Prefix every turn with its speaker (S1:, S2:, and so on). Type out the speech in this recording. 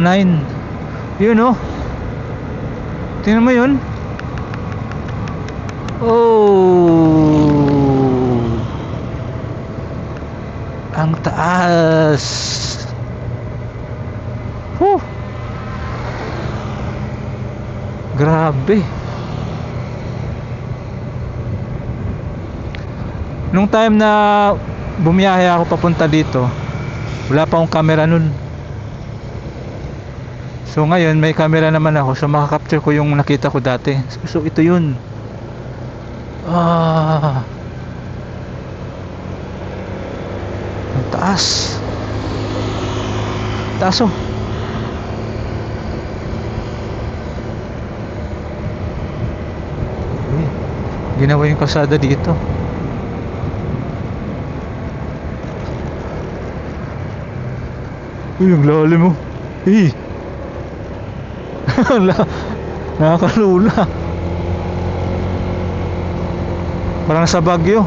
S1: 9. Yun oh. Tingnan mo yun. Oh. Ang taas. Whew. Grabe. Nung time na bumiyahe ako papunta dito, wala pa akong camera nun. So ngayon may camera naman ako, so makakapture ko yung nakita ko dati. So ito yun. Ang taas. Taas oh. Uy, ginawa yung kalsada dito. Uy, ang lalim mo. Eh. Nakakalula. Parang sa Baguio.